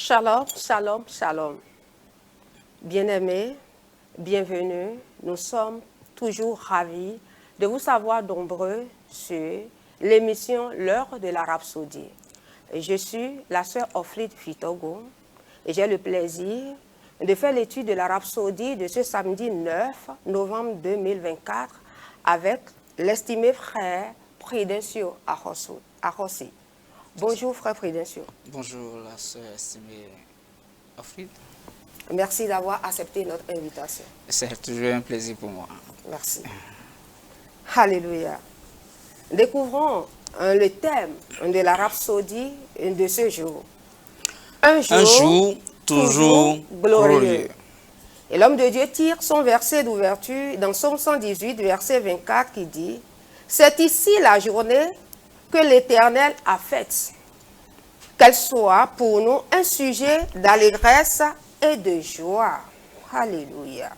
Shalom, shalom, shalom. Bien-aimés, bienvenue. Nous sommes toujours ravis de vous savoir nombreux sur l'émission L'heure de la Rhapsodie. Je suis la sœur Ofrid Fitogo et j'ai le plaisir de faire l'étude de la Rhapsodie de ce samedi 9 novembre 2024 avec l'estimé frère Prudencio Arossi. Bonjour frère Prudencio. Bonjour la sœur estimée Ofrid. Merci d'avoir accepté notre invitation. C'est toujours un plaisir pour moi. Merci. Alléluia. Découvrons le thème de la rhapsodie de ce jour. Un jour toujours glorieux. Et l'homme de Dieu tire son verset d'ouverture dans Psaume 118, verset 24, qui dit « C'est ici la journée que l'Éternel a faite, qu'elle soit pour nous un sujet d'allégresse et de joie. » Alléluia.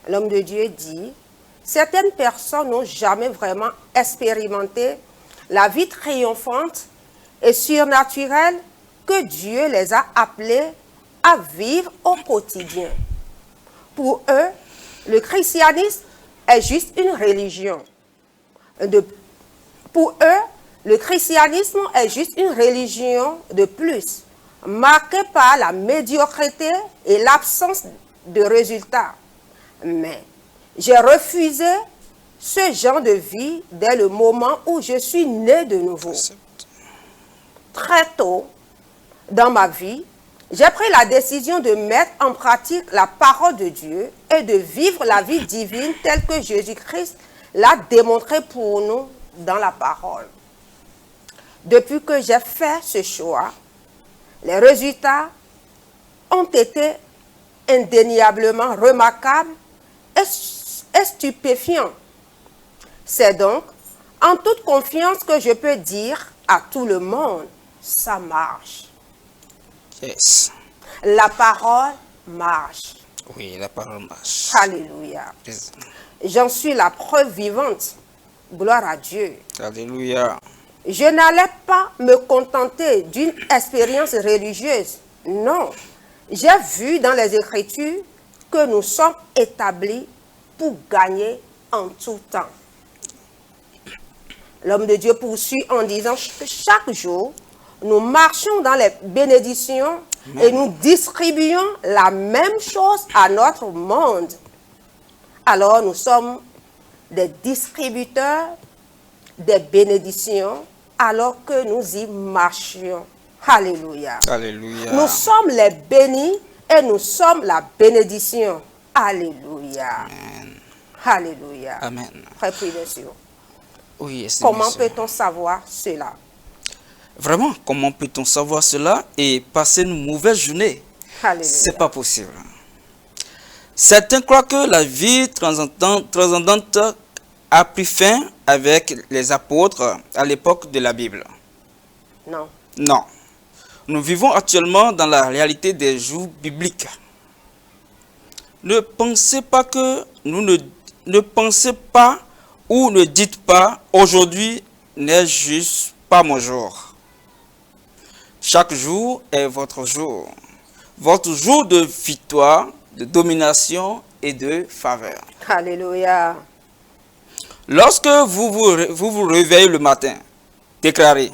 L'homme de Dieu dit « Certaines personnes n'ont jamais vraiment expérimenté la vie triomphante et surnaturelle que Dieu les a appelées à vivre au quotidien. Pour eux, le christianisme est juste une religion. Pour eux, le christianisme est juste une religion de plus, marquée par la médiocrité et l'absence de résultats. Mais j'ai refusé ce genre de vie dès le moment où je suis né de nouveau. Très tôt dans ma vie, j'ai pris la décision de mettre en pratique la parole de Dieu et de vivre la vie divine telle que Jésus-Christ l'a démontré pour nous dans la parole. Depuis que j'ai fait ce choix, les résultats ont été indéniablement remarquables et stupéfiants. C'est donc en toute confiance que je peux dire à tout le monde, ça marche. Yes. La parole marche. Oui, la parole marche. Alléluia. J'en suis la preuve vivante. Gloire à Dieu. Alléluia. Je n'allais pas me contenter d'une expérience religieuse. Non. J'ai vu dans les Écritures que nous sommes établis pour gagner en tout temps. L'homme de Dieu poursuit en disant que chaque jour, nous marchons dans les bénédictions et nous distribuons la même chose à notre monde. Alors nous sommes des distributeurs des bénédictions alors que nous y marchions. Alléluia. Alléluia. Nous sommes les bénis et nous sommes la bénédiction. Alléluia. Amen. Alléluia. Amen. Frère Prudencio, Oui, comment peut-on savoir cela? Vraiment, comment peut-on savoir cela et passer une mauvaise journée? Alléluia. C'est pas possible. Certains croient que la vie transcendante a pris fin avec les apôtres à l'époque de la Bible. Non. Non. Nous vivons actuellement dans la réalité des jours bibliques. Ne pensez pas que ne pensez pas ou ne dites pas aujourd'hui n'est juste pas mon jour. Chaque jour est votre jour de victoire, de domination et de faveur. Alléluia. Lorsque vous vous réveillez le matin, déclarez.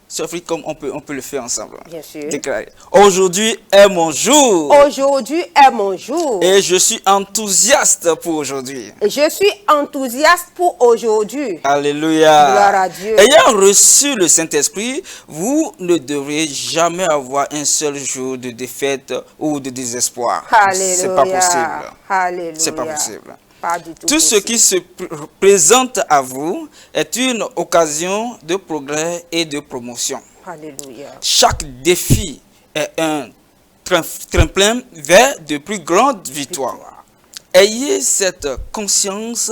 Sophie, comme on peut le faire ensemble. Bien sûr. Déclarez. Aujourd'hui est mon jour. Aujourd'hui est mon jour. Et je suis enthousiaste pour aujourd'hui. Et je suis enthousiaste pour aujourd'hui. Alléluia. Gloire à Dieu. Ayant reçu le Saint-Esprit, vous ne devrez jamais avoir un seul jour de défaite ou de désespoir. Alléluia. C'est pas possible. Alléluia. C'est pas possible. Pas du tout. Tout ce qui se présente à vous est une occasion de progrès et de promotion. Alléluia. Chaque défi est un tremplin vers de plus grandes victoires. Ayez cette conscience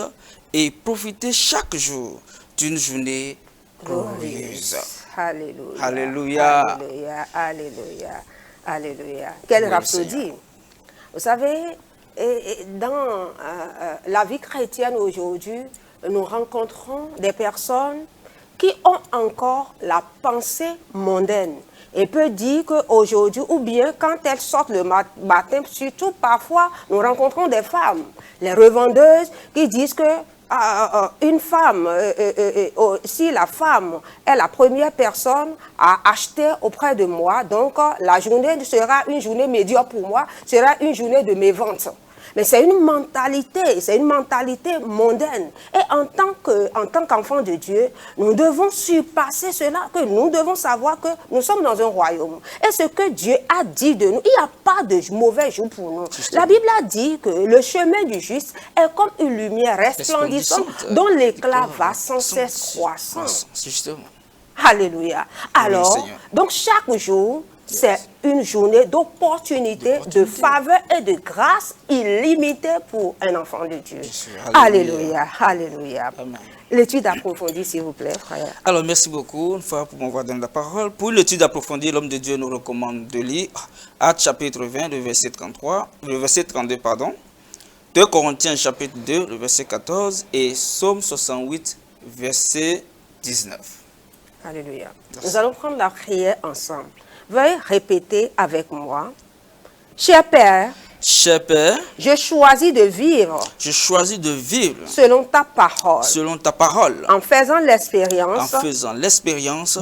et profitez chaque jour d'une journée glorieuse. Alléluia. Alléluia. Alléluia. Alléluia. Alléluia. Quelle rhapsodie. Vous savez, dans la vie chrétienne aujourd'hui, nous rencontrons des personnes qui ont encore la pensée mondaine et peut dire qu'aujourd'hui, ou bien quand elles sortent le matin, surtout parfois, nous rencontrons des femmes, les revendeuses qui disent que une femme, si la femme est la première personne à acheter auprès de moi, donc la journée sera une journée médiocre pour moi, sera une journée de mes ventes. Mais c'est une mentalité mondaine. Et en tant qu'enfant de Dieu, nous devons surpasser cela, que nous devons savoir que nous sommes dans un royaume. Et ce que Dieu a dit de nous, il n'y a pas de mauvais jour pour nous. La Bible a dit que le chemin du juste est comme une lumière resplendissante dont l'éclat va sans cesse croissant. Justement. Alléluia. Alors, donc chaque jour, c'est une journée d'opportunité, de faveur et de grâce illimitée pour un enfant de Dieu. Alléluia, alléluia. L'étude approfondie, s'il vous plaît, frère. Alors, merci beaucoup, une fois pour m'avoir donné la parole. Pour l'étude approfondie, l'homme de Dieu nous recommande de lire Actes chapitre 20, le verset 32, pardon. 2 Corinthiens chapitre 2, le verset 14 et Psaume 68, verset 19. Alléluia. Merci. Nous allons prendre la prière ensemble. Veuillez répéter avec moi. Cher Père, je choisis de vivre. Selon ta parole. En faisant l'expérience.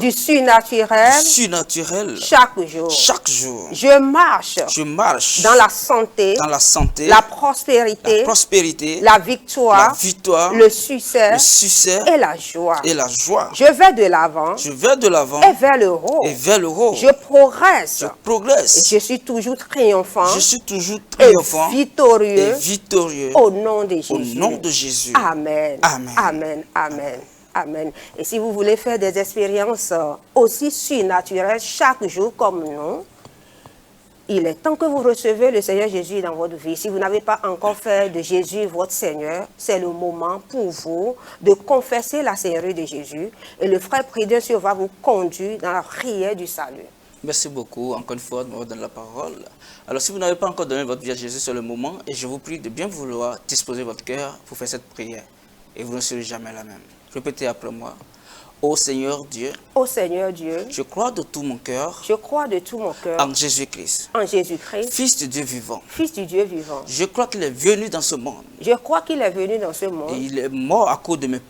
Du surnaturel. Chaque jour. Je marche. Dans la santé. La prospérité. La victoire. Le succès. Et la joie. Je vais de l'avant. Et vers le haut. Je progresse. Et je suis toujours triomphant. Et victorieux au nom de Jésus. Amen. Amen. Amen. Amen. Amen. Et si vous voulez faire des expériences aussi surnaturelles chaque jour comme nous, il est temps que vous recevez le Seigneur Jésus dans votre vie. Si vous n'avez pas encore fait de Jésus votre Seigneur, c'est le moment pour vous de confesser la Seigneurie de Jésus. Et le frère Prédieu va vous conduire dans la prière du salut. Merci beaucoup, encore une fois, de me donner la parole. Alors, si vous n'avez pas encore donné votre vie à Jésus, c'est le moment. Et je vous prie de bien vouloir disposer votre cœur pour faire cette prière. Et vous ne serez jamais la même. Répétez après moi. Ô Seigneur Dieu, je crois de tout mon cœur, en Jésus-Christ, Fils du Dieu vivant. Je crois qu'il est venu dans ce monde. Et il est mort à cause de mes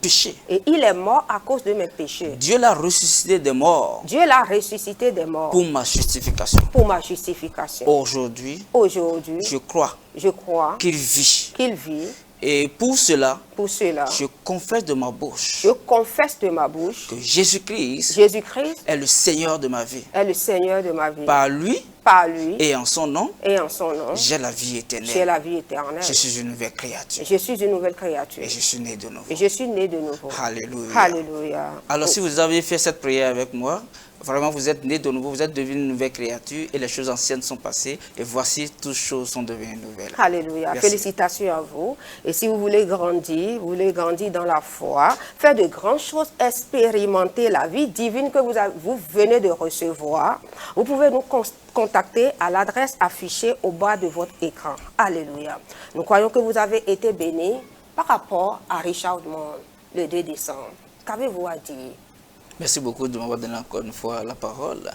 péchés. Dieu l'a ressuscité des morts. Pour ma justification. Aujourd'hui, je crois qu'il vit. Et pour cela, je confesse de ma bouche que Jésus-Christ est le Seigneur de ma vie. Par lui et en son nom, j'ai la vie éternelle. Je suis une nouvelle créature. Et je suis né de nouveau. Alléluia. Alléluia. Alors si vous avez fait cette prière avec moi, vraiment vous êtes né de nouveau, vous êtes devenu une nouvelle créature et les choses anciennes sont passées et voici toutes choses sont devenues nouvelles. Alléluia. Merci. Félicitations à vous. Et si vous voulez grandir dans la foi, faire de grandes choses, expérimenter la vie divine que vous venez de recevoir, vous pouvez nous contacter à l'adresse affichée au bas de votre écran. Alléluia. Nous croyons que vous avez été bénis par rapport à Richard Monde le 2 décembre. Qu'avez-vous à dire? Merci beaucoup de m'avoir donné encore une fois la parole.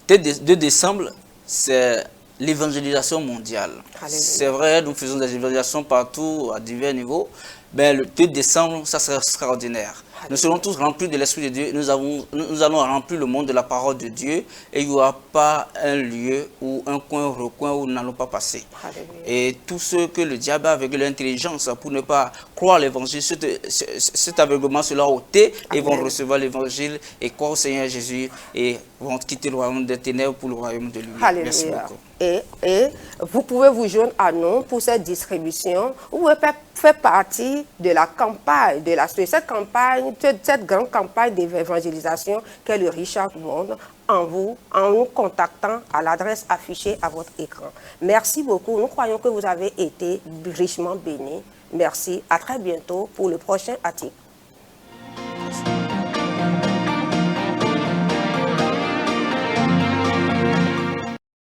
Le 2 décembre, c'est l'évangélisation mondiale. C'est vrai, nous faisons des évangélisations partout, à divers niveaux. Mais le 2 décembre, ça sera extraordinaire. Nous serons tous remplis de l'Esprit de Dieu. Nous allons remplir le monde de la parole de Dieu. Et il n'y aura pas un lieu ou un recoin où nous n'allons pas passer. Et tous ceux que le diable a avec l'intelligence pour ne pas croire l'évangile, cet aveuglement sera ôté et vont recevoir l'évangile et croire au Seigneur Jésus et vont quitter le royaume des ténèbres pour le royaume de lui. Merci beaucoup. Et vous pouvez vous joindre à nous pour cette distribution. Vous pouvez faire partie de la campagne, de cette grande campagne d'évangélisation qu'est le Richard Monde en nous contactant à l'adresse affichée à votre écran. Merci beaucoup. Nous croyons que vous avez été richement bénis. Merci. À très bientôt pour le prochain article.